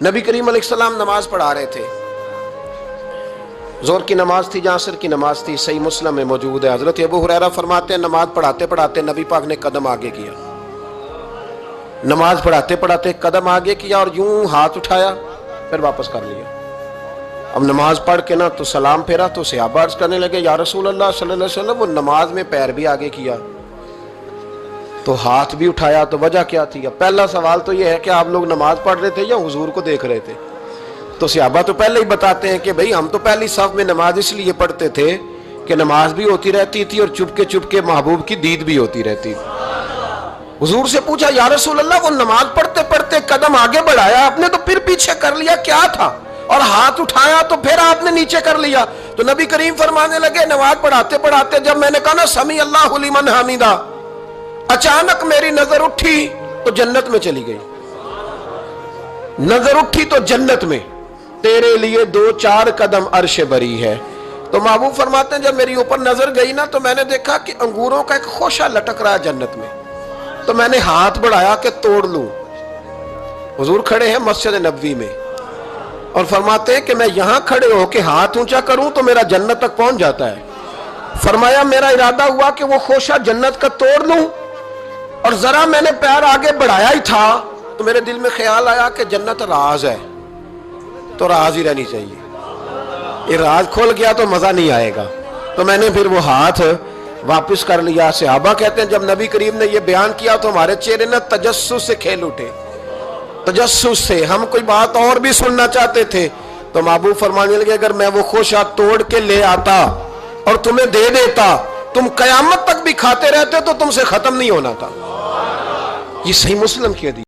نبی کریم علیہ السلام نماز پڑھا رہے تھے، ظہر کی نماز تھی، عصر کی نماز تھی، صحیح مسلم میں موجود ہے۔ حضرت ابو ہریرہ فرماتے ہیں نماز پڑھاتے پڑھاتے نبی پاک نے قدم آگے کیا، نماز پڑھاتے پڑھاتے قدم آگے کیا اور یوں ہاتھ اٹھایا پھر واپس کر لیا۔ اب نماز پڑھ کے نا تو سلام پھیرا تو صحابہ عرض کرنے لگے یا رسول اللہ صلی اللہ علیہ وسلم وہ نماز میں پیر بھی آگے کیا تو ہاتھ بھی اٹھایا، تو وجہ کیا تھی؟ اب پہلا سوال تو یہ ہے کہ آپ لوگ نماز پڑھ رہے تھے یا حضور کو دیکھ رہے تھے؟ تو صحابہ تو پہلے ہی بتاتے ہیں کہ بھئی ہم تو پہلی صف میں نماز اس لیے پڑھتے تھے کہ نماز بھی ہوتی رہتی تھی اور چپ کے محبوب کی دید بھی ہوتی رہتی تھی۔ حضور سے پوچھا یا رسول اللہ وہ نماز پڑھتے پڑھتے قدم آگے بڑھایا آپ نے تو پھر پیچھے کر لیا، کیا تھا؟ اور ہاتھ اٹھایا تو پھر آپ نے نیچے کر لیا۔ تو نبی کریم فرمانے لگے نماز پڑھاتے پڑھاتے جب میں نے کہا نا سمیع اللہ لمن حمیدہ، اچانک میری نظر اٹھی تو جنت میں چلی گئی، نظر اٹھی تو جنت میں، تیرے لیے 2-4 قدم عرش بری ہے۔ تو محبوب فرماتے ہیں جب میری اوپر نظر گئی نا تو میں نے دیکھا کہ انگوروں کا ایک خوشہ لٹک رہا ہے جنت میں، تو میں نے ہاتھ بڑھایا کہ توڑ لوں۔ حضور کھڑے ہیں مسجد نبوی میں اور فرماتے ہیں کہ میں یہاں کھڑے ہو کے ہاتھ اونچا کروں تو میرا جنت تک پہنچ جاتا ہے۔ فرمایا میرا ارادہ ہوا کہ وہ خوشہ جنت کا توڑ لوں اور ذرا میں نے پیر آگے بڑھایا ہی تھا تو میرے دل میں خیال آیا کہ جنت راز ہے تو راز ہی رہنی چاہیے، یہ راز کھول گیا تو مزہ نہیں آئے گا، تو میں نے پھر وہ ہاتھ واپس کر لیا۔ صحابہ کہتے ہیں جب نبی کریم نے یہ بیان کیا تو ہمارے چہرے نے تجسس سے کھیل اٹھے، تجسس سے ہم کوئی بات اور بھی سننا چاہتے تھے۔ تو محبوب فرمانے لگے اگر میں وہ خوشہ توڑ کے لے آتا اور تمہیں دے دیتا تم قیامت تک بھی کھاتے رہتے تو تم سے ختم نہیں ہونا تھا۔ یہ صحیح مسلم کی حدیث